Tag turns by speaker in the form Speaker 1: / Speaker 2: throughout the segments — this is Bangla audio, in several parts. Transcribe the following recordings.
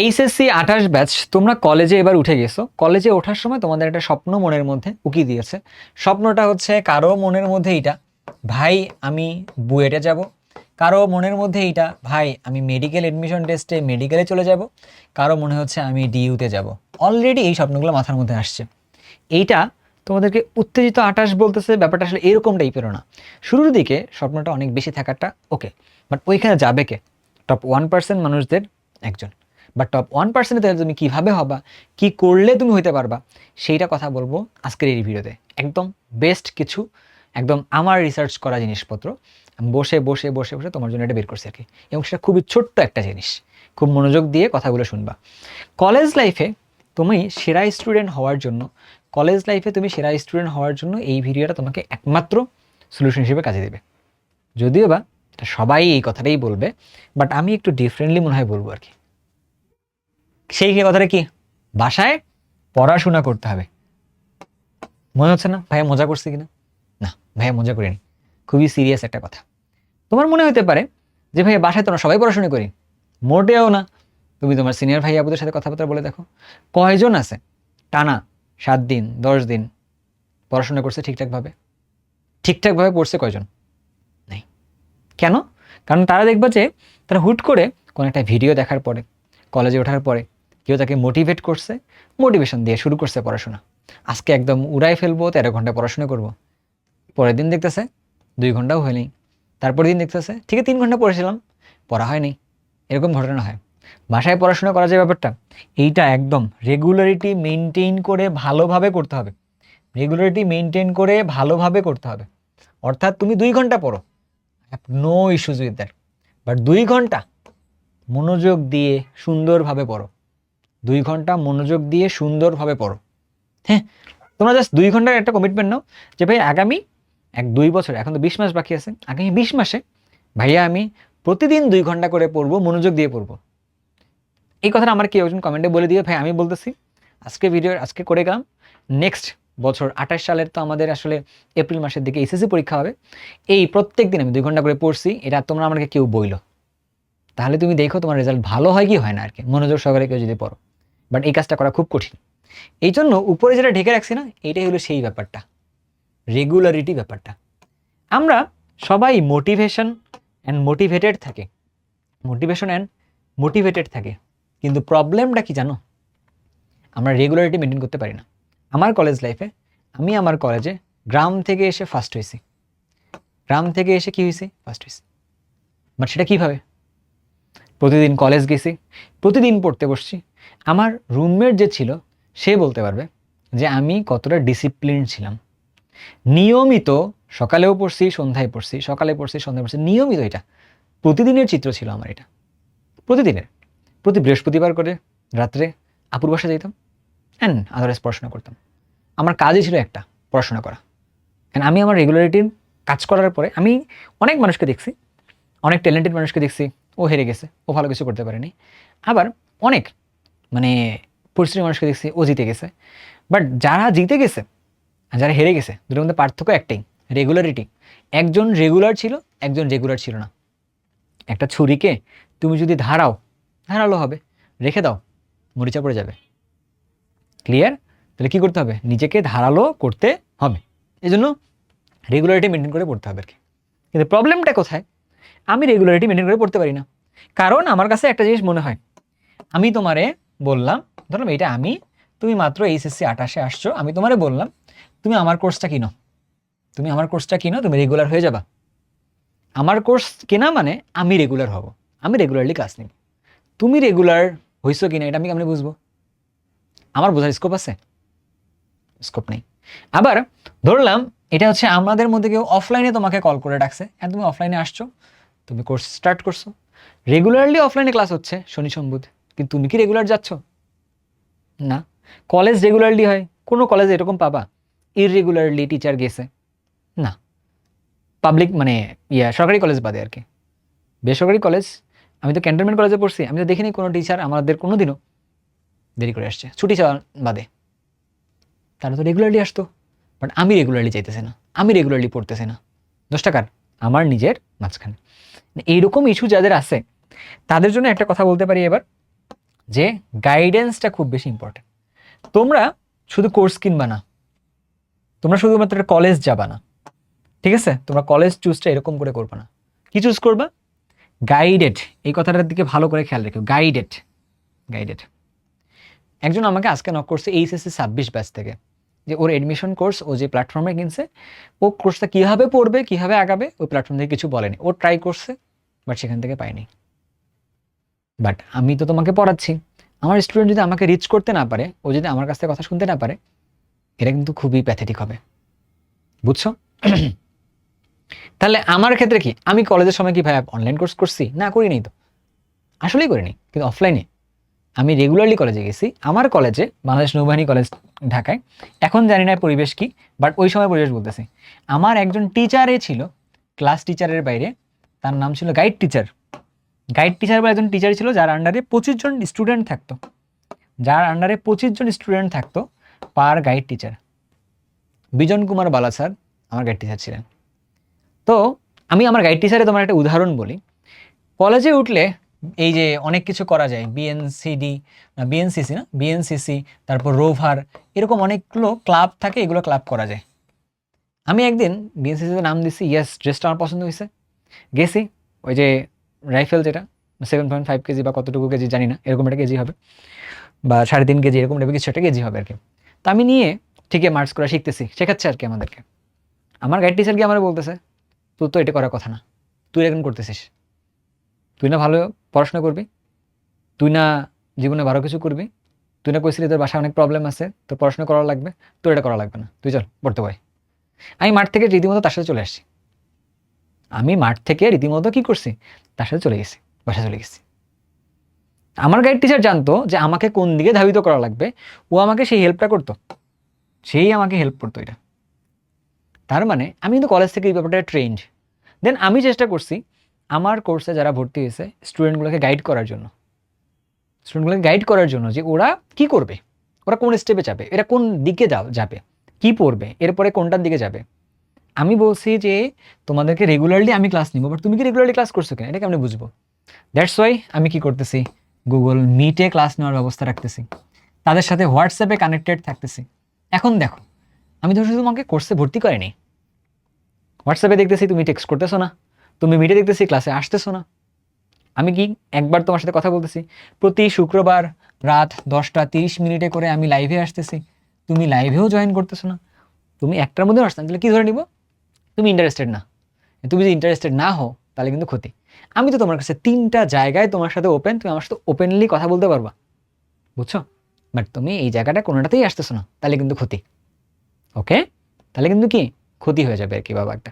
Speaker 1: এইচএসসি 28 ব্যাচ তোমরা কলেজে এবার উঠে গেছো। কলেজে ওঠার সময় তোমাদের একটা স্বপ্ন মনের মধ্যে উকি দিয়েছে। স্বপ্নটা হচ্ছে কারো মনের মধ্যে এইটা, ভাই আমি বুয়েটে যাব, কারো মনের মধ্যে এইটা, ভাই আমি মেডিকেল এডমিশন টেস্টে মেডিকেলে চলে যাব, কারো মনে হচ্ছে আমি ডিইউতে যাব। অলরেডি এই স্বপ্নগুলো মাথার মধ্যে আসছে। এইটা তোমাদেরকে উত্তেজিত 28 বলতেছে, ব্যাপারটা আসলে এরকম টাইপেরও না। শুরুর দিকে স্বপ্নটা অনেক বেশি থাকাটা ওকে, বাট ওইখানে যাবে কে? টপ 1% মানুষদের একজন। বা টপ 1% তাহলে তুমি কীভাবে হবা, কি করলে তুমি হইতে পারবা, সেইটা কথা বলবো আজকের এই ভিডিওতে। একদম বেস্ট কিছু, একদম আমার রিসার্চ করা জিনিসপত্র আমি বসে বসে বসে বসে তোমার জন্য এটা বের করছি আর কি। এবং সেটা খুবই ছোট্ট একটা জিনিস, খুব মনোযোগ দিয়ে কথাগুলো শুনবা। কলেজ লাইফে তুমি সেরা স্টুডেন্ট হওয়ার জন্য, এই ভিডিওটা তোমাকে একমাত্র সলিউশন হিসেবে কাজে দেবে। যদিও বা সবাই এই কথাটাই বলবে, বাট আমি একটু ডিফারেন্টলি মনে হয় বলবো আর কি। সেই কথাটা কি, বাসায় পড়াশোনা করতে হবে। মনে হচ্ছে না ভাইয়া মজা করছি কিনা? না ভাইয়া মজা করিনি, খুবই সিরিয়াস একটা কথা। তোমার মনে হতে পারে যে ভাইয়া বাসায় তোমরা সবাই পড়াশোনা করি, মোটেও না। তুমি তোমার সিনিয়র ভাই আপুদের সাথে কথাবার্তা বলে দেখো, কয়জন আছে টানা 7 দিন 10 দিন পড়াশোনা করছে ঠিকঠাকভাবে পড়ছে? কয়জন? নেই। কেন? কারণ তারা দেখবা যে তারা হুট করে কোনো একটা ভিডিও দেখার পরে, কলেজে ওঠার পরে কেউ তাকে মোটিভেট করছে, মোটিভেশন দিয়ে শুরু করছে পড়াশোনা। আজকে একদম উড়াই ফেলবো, 13 ঘন্টা পড়াশোনা করব। পরের দিন দেখতেছে 2 ঘন্টাও হয়নি, তারপর দিন দেখতেছে ঠিক আছে 3 ঘন্টা পড়েছিলাম, পড়া হয়নি। এরকম ঘটনা হয়। বাসায় পড়াশোনা করা যে ব্যাপারটা, এইটা একদম রেগুলারিটি মেনটেন করে ভালোভাবে করতে হবে। অর্থাৎ তুমি 2 ঘন্টা পড়ো, no issues with that, but 2 ঘন্টা মনোযোগ দিয়ে সুন্দরভাবে পড়ো। 2 ঘন্টা মনোযোগ দিয়ে সুন্দরভাবে পড়ো। হ্যাঁ, তোমরা জাস্ট 2 ঘন্টার একটা কমিটমেন্ট নাও যে ভাই আগামী 1-2 বছর, এখন তো 20 মাস বাকি আছে, আগামী 20 মাসে ভাইয়া আমি প্রতিদিন 2 ঘন্টা করে পড়বো, মনোযোগ দিয়ে পড়বো। এই কথাটা আমার কেউ একজন কমেন্টে বলে দিও, ভাই আমি বলতেছি আজকে করে গেলাম, নেক্সট বছর 28 সালের তো আমাদের আসলে এপ্রিল মাসের দিকে এসএসসি পরীক্ষা হবে, এই প্রত্যেক দিন আমি 2 ঘন্টা করে পড়ছি, এটা তোমরা আমাকে কেউ বইলো, তাহলে তুমি দেখো তোমার রেজাল্ট ভালো হয় কি হয় না আর কি, মনোযোগ সহকারে কেউ যদি পড়ো। বাট এই কাজটা করা খুব কঠিন। এই জন্য উপরে যেটা ঢেকে রাখছি না, এইটাই হলো সেই ব্যাপারটা, রেগুলারিটি ব্যাপারটা। আমরা সবাই মোটিভেশন অ্যান্ড মোটিভেটেড থাকে, কিন্তু প্রবলেমটা কি জানো? আমরা রেগুলারিটি মেনটেন করতে পারি না। আমার কলেজ লাইফে আমি আমার কলেজে গ্রাম থেকে এসে ফার্স্ট হয়েছি। বাট সেটা কীভাবে? প্রতিদিন কলেজ গেছি, প্রতিদিন পড়তে বসছি। আমার রুমমেট যে ছিল সে বলতে পারবে যে আমি কতটা ডিসিপ্লিন ছিলাম। নিয়মিত সকালেও পড়ছি, সন্ধ্যায় পড়ছি, নিয়মিত। এটা প্রতিদিনের চিত্র ছিল আমার, এটা প্রতি বৃহস্পতিবার করে রাত্রে আপুর বাসায় যেতাম অ্যান্ড আদারওয়াইজ পড়াশোনা করতাম। আমার কাজই ছিল একটা, পড়াশোনা করা। অ্যান্ড আমি আমার রেগুলারিটির কাজ করার পরে আমি অনেক মানুষকে দেখছি, অনেক ট্যালেন্টেড মানুষকে দেখছি, ও হেরে গেছে, ও ভালো কিছু করতে পারেনি। আবার অনেক পরিশ্রমী মানুষকে দেখছি, ও জিতে গেছে। বাট যারা জিতে গেছে আর যারা হেরে গেছে, দুটোর মধ্যে পার্থক্য একটাই, রেগুলারিটি। একজন রেগুলার ছিল, একজন রেগুলার ছিল না। একটা ছুরিকে তুমি যদি ধারালো হবে, রেখে দাও মরিচা পড়ে যাবে। ক্লিয়ার? তাহলে কী করতে হবে? নিজেকে ধারালো করতে হবে। এই জন্য রেগুলারিটি মেনটেন করে পড়তে হবে আর কি। কিন্তু প্রবলেমটা কোথায়? আমি রেগুলারিটি মেনটেন করে পড়তে পারি না। কারণ আমার কাছে একটা জিনিস মনে হয়, আমি তোমারে বললাম, ধরলাম এটা তুমি মাত্র এইচএসসি 28-এ আসছো, আমি তোমারে বললাম তুমি আমার কোর্সটা কিনো, তুমি রেগুলার হয়ে যাবা। আমার কোর্স কেনা মানে আমি রেগুলার হব, আমি রেগুলারলি ক্লাস নিব। তুমি রেগুলার হইছো কিনা এটা আমি কেমনে বুঝবো? আমার বোঝার স্কোপ আছে? স্কোপ নেই। আবার ধরলাম এটা হচ্ছে আমাদের মধ্যে কেউ অফলাইনে তোমাকে কল করে ডাকছে, আর তুমি অফলাইনে আসছো, তুমি কোর্স স্টার্ট করছো, রেগুলারলি অফলাইনে ক্লাস হচ্ছে শনি সোম বুধ, কিন্তু তুমি কি রেগুলার যাচ্ছ? না। কলেজ রেগুলারলি হয়, কোনো কলেজে এরকম পাবা ইররেগুলারলি টিচার গেছে? না। পাবলিক সরকারি কলেজ বাদে আর কি। বেসরকারি কলেজ, আমি তো ক্যান্টনমেন্ট কলেজে পড়ছি, আমি তো দেখিনি কোনো টিচার আমাদের কোনো দিনও দেরি করে আসছে, ছুটি চাওয়া বাদে। তারা তো রেগুলারলি আসতো। বাট আমি রেগুলারলি চাইতেছি না, আমি রেগুলারলি পড়তেছি না। 10 টাকার আমার নিজের মাঝখানে। এইরকম ইস্যু যাদের আছে তাদের জন্য একটা কথা বলতে পারি এবার, যে গাইডেন্সটা খুব বেশি ইম্পর্টেন্ট। তোমরা শুধু কোর্স কিনবা না, তোমরা শুধুমাত্র কলেজ যাবা না, ঠিক আছে? তোমরা কলেজ চুজটা এরকম করে করবা না। কি চুজ করবা? গাইডেড। এই কথাটার দিকে ভালো করে খেয়াল রেখো, গাইডেড। গাইডেড। একজন আমাকে আজকে নক করছে এইচএসসি 26 ব্যাচ থেকে, যে ওর এডমিশন কোর্স ও যে প্ল্যাটফর্মে কিনছে, ও কোর্সটা কীভাবে পড়বে কীভাবে আগাবে ওই প্ল্যাটফর্ম থেকে কিছু বলেনি। ও ট্রাই করছে বাট সেখান থেকে পায়নি। বাট আমি তো তোমাকে পড়াচ্ছি, আমার স্টুডেন্ট যদি আমাকে রিচ করতে না পারে, ও যদি আমার কাছ থেকে কথা শুনতে না পারে, এটা কিন্তু খুবই প্যাথেটিক হবে, বুঝছো? তাহলে আমার ক্ষেত্রে কি, আমি কলেজের সময় কি ভাই অনলাইন কোর্স করছি? না, করিনি তো, আসলেই করিনি। কিন্তু অফলাইনে আমি রেগুলারলি কলেজে গেছি। আমার কলেজে, বাংলাদেশ নৌবাহিনী কলেজ ঢাকায়, এখন জানি না পরিবেশ কি, বাট ওই সময় পরিবেশ বলতেছি। আমার একজন টিচারে ছিল, ক্লাস টিচারের বাইরে, তার নাম ছিল গাইড টিচার। গাইড টিচার বলে একজন টিচার ছিল যার আন্ডারে 25 জন স্টুডেন্ট থাকতো, যার আন্ডারে 25 জন স্টুডেন্ট থাকতো পার গাইড টিচার। বিজন কুমার বালা স্যার আমার গাইড টিচার ছিলেন। তো আমি আমার গাইড টিচারে তোমার একটা উদাহরণ বলি। কলেজে উঠলে এই যে অনেক কিছু করা যায়, বিএনসিসি, তারপর রোভার, এরকম অনেকগুলো ক্লাব থাকে, এগুলো ক্লাব করা যায়। আমি একদিন বিএনসিসিতে নাম দিছি, ইয়েস, ড্রেসটা আমার পছন্দ হয়েছে, গেছি। ওই যে রাইফেল যেটা 7.5 কেজি বা কতটুকু কেজি জানি না, এরকম একটা কেজি হবে, বা 3.5 কেজি, এরকম টাইপের কিছু একটা কেজি হবে আর কি। তো আমি নিয়ে ঠিকই মার্চ করা শিখতেছি, শেখাচ্ছে আর কি আমাদেরকে। আমার গাইড টিচার কি আমার বলতেছে, তোর তো এটা করার কথা না, তুই এখন করতেছিস, তুই না ভালো পড়াশোনা করবি, তুই না জীবনে ভালো কিছু করবি, তুই না কইছিলি তোর বাসায় অনেক প্রবলেম আছে, তোর পড়াশোনা করা লাগবে, তোর এটা করা লাগবে না, তুই চল পড়তে পারি। আমি মাঠ থেকে রীতিমতো তার সাথে চলে আসছি। আমি মাঠ থেকে রীতিমতো কি করছি, তার সাথে চলে গেছি, বাসায় চলে গেছি। আমার গাইড টিচার জানতো যে আমাকে কোন দিকে ধাবিত করা লাগবে, ও আমাকে সেই হেল্পটা করতো, সেই আমাকে হেল্প করতো এটা। তার মানে আমি কিন্তু কলেজ থেকে এই ব্যাপারটা ট্রেন্ড। দেন আমি চেষ্টা করছি আমার কোর্সে যারা ভর্তি হয়েছে স্টুডেন্টগুলোকে গাইড করার জন্য, যে ওরা কি করবে, ওরা কোন স্টেপে যাবে, এরা কোন দিকে যাবে, কি পড়বে, এরপরে কোনটার দিকে যাবে। আমি বলছি যে তোমাদেরকে রেগুলারলি আমি ক্লাস নিব, বাট তুমি কি রেগুলারলি ক্লাস করছো কেন, এটা কেমন বুঝবো? দ্যাটস ওয়াই আমি কি করতেছি, গুগল মিটে ক্লাস নেওয়ার ব্যবস্থা রাখতেছি, তাদের সাথে হোয়াটসঅ্যাপে কানেক্টেড থাকতেছি। এখন দেখো, আমি ধরো শুধু তোমাকে কোর্সে ভর্তি করিনি, হোয়াটসঅ্যাপে দেখতেছি তুমি টেক্সট করতেছো না, তুমি মিটে দেখতেছি ক্লাসে আসতেছো না। আমি কি একবার তোমার সাথে কথা বলতেছি, প্রতি শুক্রবার রাত 10টা 30 মিনিটে করে আমি লাইভে আসতেছি, তুমি লাইভেও জয়েন করতেছো না, তুমি একটার মধ্যেও আসতে না, তাহলে কী ধরে নিব, তুমি ইন্টারেস্টেড না। তুমি যদি ইন্টারেস্টেড না হও তাহলে কিন্তু ক্ষতি। আমি তো তোমার কাছে 3টা জায়গায় তোমার সাথে ওপেন, তুমি আমার সাথে ওপেনলি কথা বলতে পারবা, বুঝছো? বাট তুমি এই জায়গাটা কোনোটাতেই আসতেছো না, তাহলে কিন্তু ক্ষতি। ওকে, তাহলে কিন্তু কি ক্ষতি হয়ে যাবে আর কি বাবা একটা।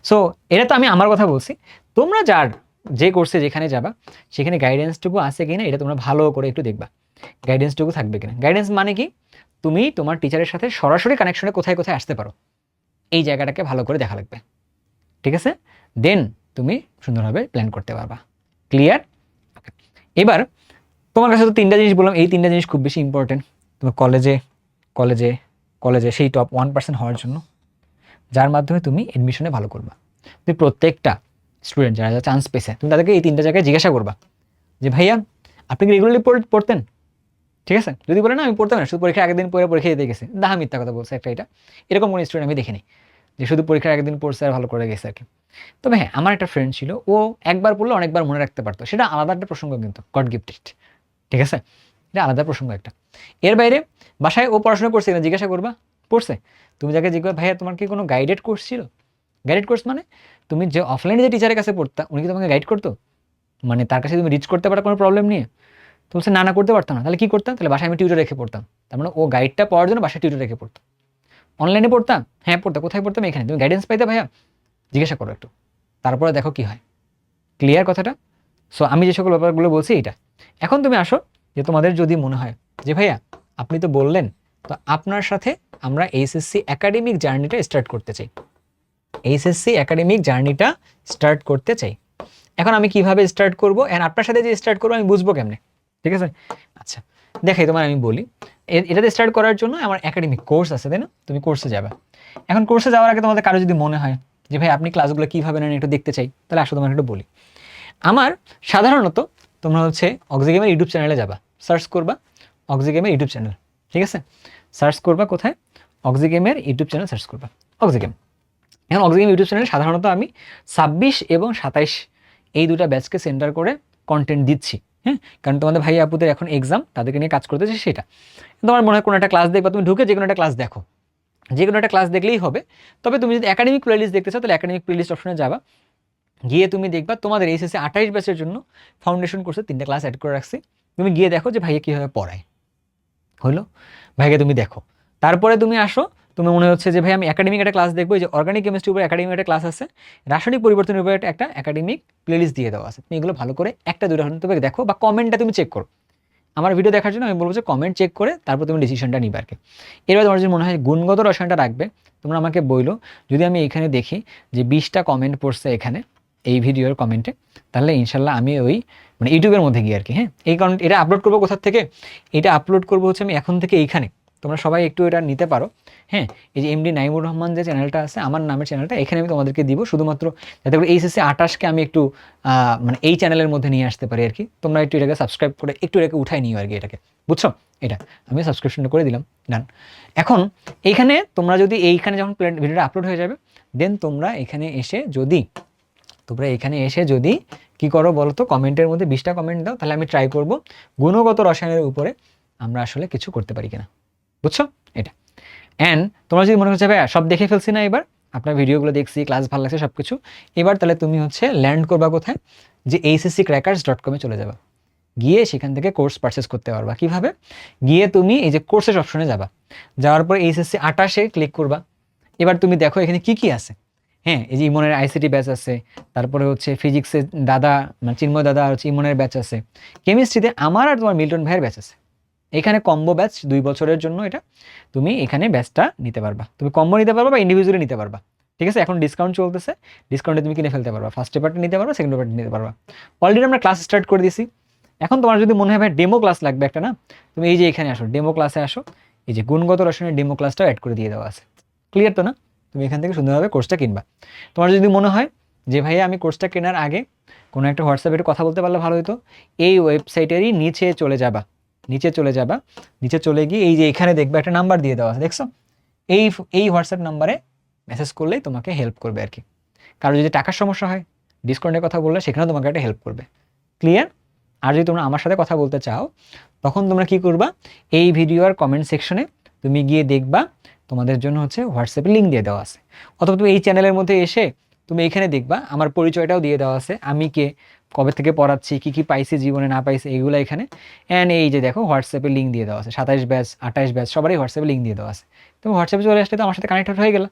Speaker 1: সো এটা তো আমি আমার কথা বলছি, তোমরা যে কোর্সে যেখানে যাবা সেখানে গাইডেন্সটুকু আছে কিনা এটা তোমরা ভালো করে একটু দেখবা, গাইডেন্সটুকু থাকবে কিনা। গাইডেন্স মানে কি, তুমি তোমার টিচারের সাথে সরাসরি কানেকশনে কোথায় কোথায় আসতে পারো, এই জায়গাটাকে ভালো করে দেখা লাগবে, ঠিক আছে? দেন তুমি সুন্দরভাবে প্ল্যান করতে পারবা। ক্লিয়ার? এবার তোমার কাছে তো 3টা জিনিস বললাম, এই 3টা জিনিস খুব বেশি ইম্পর্টেন্ট তোমার কলেজে কলেজে কলেজে সেই টপ 1% হওয়ার জন্য, যার মাধ্যমে তুমি এডমিশনে ভালো করবা। তুমি প্রত্যেকটা স্টুডেন্ট যারা যারা চান্স পেয়েছে, তুমি তাদেরকে এই 3টা জায়গায় জিজ্ঞাসা করবা যে ভাইয়া আপনি কি রেগুলারলি পড়তেন? ঠিক আছে, যদি বলে না আমি পড়তাম না, শুধু পরীক্ষার আগের দিন পরে পরীক্ষা দিতে গেছে, দাহা মিথ্যা কথা বলছে একটা, এটা এরকম কোনো স্টুডেন্ট আমি দেখিনি যে শুধু পরীক্ষার আগের দিন পড়ছে আর ভালো করে গেছে আর কি। তবে হ্যাঁ, আমার একটা ফ্রেন্ড ছিল, ও একবার পড়লে অনেকবার মনে রাখতে পারতো, সেটা আলাদা একটা প্রসঙ্গ, কিন্তু গড গিফটেড, ঠিক আছে, এটা আলাদা প্রসঙ্গ একটা। এর বাইরে বাসায় ও পড়াশোনা করছে কিনা জিজ্ঞাসা করবা, পড়ছে? তুমি যাকে জিজ্ঞাসা ভাইয়া তোমার কি কোনো গাইডেড কোর্স ছিল? গাইডেড কোর্স মানে তুমি যে অফলাইনে যে টিচারের কাছে পড়তা উনি কি তোমাকে গাইড করতো, মানে তার কাছে তুমি রিচ করতে পারো কোনো প্রবলেম নিয়ে? তো বলছে না করতে পারতাম না, তাহলে কি করতাম? তাহলে বাসায় আমি টিউটর রেখে পড়তাম। তার মানে ও গাইডটা পাওয়ার জন্য বাসায় টিউটর রেখে পড়তো। অনলাইনে পড়তাম, হ্যাঁ পড়তাম, কোথায় পড়তাম? এখানে। তুমি গাইডেন্স পাইতে ভাইয়া, জিজ্ঞাসা করো একটু, তারপরে দেখো কি হয়। ক্লিয়ার কথাটা? সো আমি যে সকল ব্যাপারগুলো বলছি এটা। এখন তুমি আসো যে তোমাদের যদি মনে হয় যে ভাইয়া আপনি তো বললেন, তো আপনার সাথে আমরা এইচএসসি একাডেমিক জার্নিটা স্টার্ট করতে চাই, এখন আমি কিভাবে স্টার্ট করবো, অ্যান্ড আপনার সাথে যে স্টার্ট করবো আমি বুঝবো কেমনে, ঠিক আছে? আচ্ছা দেখাই তোমার, আমি বলি এটাতে স্টার্ট করার জন্য আমার একাডেমিক কোর্স আছে, তাই না? তুমি কোর্সে যাবে। এখন কোর্সে যাওয়ার আগে তোমাদের কারো যদি মনে হয় যে ভাই আপনি ক্লাসগুলো কীভাবে নেন একটু দেখতে চাই, তাহলে আসলে তোমার একটু বলি। আমার সাধারণত তোমরা হচ্ছে অক্সিগেমের ইউটিউব চ্যানেলে যাবা, সার্চ করবা অক্সিগেমের ইউটিউব চ্যানেল, ঠিক আছে? সার্চ করবা কোথায়? অক্সিগেমের ইউটিউব চ্যানেল সার্চ করবা, অক্সিগেম। এখন অক্সিগেম ইউটিউব চ্যানেলে সাধারণত আমি 26 এবং 27 এই দুটা ব্যাচকে সেন্টার করে কন্টেন্ট দিচ্ছি, হ্যাঁ? কারণ তোমাদের ভাই আপুদের এখন এক্সাম, তাদেরকে নিয়ে কাজ করতেছে সেটা। তোমার মনে হয় কোনো একটা ক্লাস দেখবা, তুমি ঢুকে যে কোনো একটা ক্লাস দেখো, যে কোনো একটা ক্লাস দেখলেই হবে। তবে তুমি যদি একাডেমিক প্লেলিস্ট দেখতে চাও তাহলে একাডেমিক প্লেলিস্ট অপশনে যাবা, গিয়ে তুমি দেখবা তোমাদের এইচএসসি 28 ব্যাচের জন্য ফাউন্ডেশন কোর্সে 3টা ক্লাস অ্যাড করে রাখছি। তুমি গিয়ে দেখো যে ভাইয়া কীভাবে পড়ায়, হলো? ভাইকে তুমি দেখো, তারপরে তুমি আসো, তুমি মনে হচ্ছে যে ভাই আমি একাডেমিক একটা ক্লাস দেখবো, যে অর্গানিক কেমিস্ট্রির উপর একাডেমিক একটা ক্লাস আছে, রাসায়নিক পরিবর্তনের উপর একটা একাডেমিক প্লেলিস্ট দিয়ে দেওয়া আছে। তুমি এগুলো ভালো করে একটা দুটো তুমি দেখো, বা কমেন্টটা তুমি চেক করো। আমার ভিডিও দেখার জন্য আমি বলবো যে কমেন্ট চেক করে তারপর তুমি ডিসিশনটা নিবে আর কি। এবার তোমার যদি মনে হয় গুণগত রসায়নটা রাখবে, তোমরা আমাকে বইলো, যদি আমি এখানে দেখি যে 20টা কমেন্ট পড়ছে এখানে এই ভিডিওর কমেন্টে, তাহলে ইনশাল্লাহ আমি ওই মানে ইউটিউবের মধ্যে গিয়ে আর কি, হ্যাঁ, এই কারণ এটা আপলোড করবো কোথার থেকে, এটা আপলোড করবো হচ্ছে আমি এখন থেকে এইখানে, তোমরা সবাই একটু এটা নিতে পারো, হ্যাঁ। এই যে এমডি নাইমুর রহমান যে চ্যানেলটা আছে, আমার নামের চ্যানেলটা, এখানে আমি তোমাদেরকে দিব শুধুমাত্র যাতে করে এইচএসসি 28কে আমি একটু মানে এই চ্যানেলের মধ্যে নিয়ে আসতে পারি আর কি। তোমরা একটু এটাকে সাবস্ক্রাইব করে একটু এটাকে উঠাই নিও আর কি, এটাকে, বুঝছো? এটা আমি সাবস্ক্রিপশনটা করে দিলাম, ডান। এখন এইখানে তোমরা যদি এইখানে যখন ভিডিওটা আপলোড হয়ে যাবে, দেন তোমরা এখানে এসে যদি কি করো বলো তো, কমেন্টের মধ্যে 20টা কমেন্ট দাও, তাহলে আমি ট্রাই করব গুণগত রসায়নের উপরে আমরা আসলে কিছু করতে পারি কিনা, বুঝছো? এটা। অ্যান্ড তোমরা যদি মনে হচ্ছে ভাই সব দেখে ফেলছি না, এবার আপনার ভিডিওগুলো দেখছি, ক্লাস ভালো লাগছে সব কিছু, এবার তাহলে তুমি হচ্ছে ল্যান্ড করবা কোথায়, যে hsccrackers.com চলে যাবা, গিয়ে সেখান থেকে কোর্স পারচেস করতে পারবা। কিভাবে? গিয়ে তুমি এই যে কোর্সেস অপশনে যাবা, যাওয়ার পর এইচএসসি 28 ক্লিক করবা। এবার তুমি দেখো এখানে কি কি আছে, হ্যাঁ, এই যে ইমনের আইসিটি ব্যাচ আছে, তারপরে হচ্ছে ফিজিক্সের দাদা মানে চিন্ময় দাদা হচ্ছে ইমনের ব্যাচ আছে, কেমিস্ট্রিতে আমার আর তোমার মিল্টন ভাইয়ের ব্যাচ আছে। এখানে কম্বো ব্যাচ 2 বছরের জন্য, এটা তুমি এখানে ব্যাচটা নিতে পারবা, তুমি কম্বো নিতে পারবা বা ইন্ডিভিজুয়ালি নিতে পারবা, ঠিক আছে? এখন ডিসকাউন্ট চলতেছে, ডিসকাউন্টে তুমি কিনে ফেলতে পারবা, ফার্স্ট পেপারটা নিতে পারবা, সেকেন্ড পেপারটা নিতে পারবা। অলরেডি আমরা ক্লাস স্টার্ট করে দিছি। এখন তোমার যদি মনে হয় ভাই ডেমো ক্লাস লাগবে একটা, না, তুমি এই যে এখানে আসো, ডেমো ক্লাসে আসো, এই যে গুণগত রসায়নের ডেমো ক্লাসটাও অ্যাড করে দিয়ে দেওয়া আছে। ক্লিয়ার তো না? তুমি এখান থেকে সুন্দরভাবে কোর্সটা কিনবা। তোমার যদি মনে হয় যে ভাইয়া আমি কোর্সটা কেনার আগে কোনো একটা হোয়াটসঅ্যাপে কথা বলতে পারলে ভালো হতো, এই ওয়েবসাইটেরই নিচে চলে যাবা, নিচে চলে গিয়ে এই যে এখানে দেখবে একটা নাম্বার দিয়ে দেওয়া আছে, দেখছো? এই হোয়াটসঅ্যাপ নাম্বারে মেসেজ করলেই তোমাকে হেল্প করবে আর কি। কারো যদি টাকার সমস্যা হয়, ডিসকাউন্টের কথা বললে সেখানেও তোমাকে একটা হেল্প করবে। ক্লিয়ার? আর যদি তোমরা আমার সাথে কথা বলতে চাও, তখন তোমরা কি করবা, এই ভিডিওর কমেন্ট সেকশনে তুমি গিয়ে দেখবা তোমাদের জন্য হচ্ছে হোয়াটসঅ্যাপে লিঙ্ক দিয়ে দেওয়া আছে, অথবা তুমি এই চ্যানেলের মধ্যে এসে তুমি এখানে দেখবা আমার পরিচয়টাও দিয়ে দেওয়া আছে, আমি কে, কবে থেকে পড়াচ্ছি, কি পাইছি জীবনে না পাইছি এগুলো এখানে। অ্যান্ড এই যে দেখো হোয়াটসঅ্যাপে লিঙ্ক দিয়ে দেওয়া আছে, 27 ব্যাচ 28 ব্যাচ সবারই হোয়াটসঅ্যাপে লিঙ্ক দিয়ে দেওয়া আছে। তুমি হোয়াটসঅ্যাপে চলে আসলে তো আমার সাথে কানেক্টেড হয়ে গেল।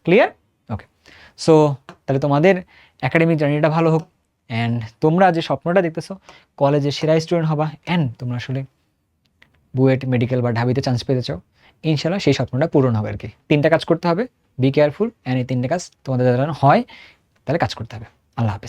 Speaker 1: ক্লিয়ার? ওকে। সো তাহলে তোমাদের একাডেমিক জার্নিটা ভালো হোক, অ্যান্ড তোমরা যে স্বপ্নটা দেখতেছো কলেজে সেরা স্টুডেন্ট হবা, অ্যান্ড তোমরা আসলে বুয়েট, মেডিকেল বা ঢাবিতে চান্স পেতে চাও, ইনশাল্লাহ সেই স্বপ্নটা পূরণ হবে আর কি। 3টা কাজ করতে হবে, বি কেয়ারফুল, অ্যান্ড এই 3টে কাজ তোমাদের দ্বারা হয় তাহলে কাজ করতে হবে। আল্লাহ হাফেজ।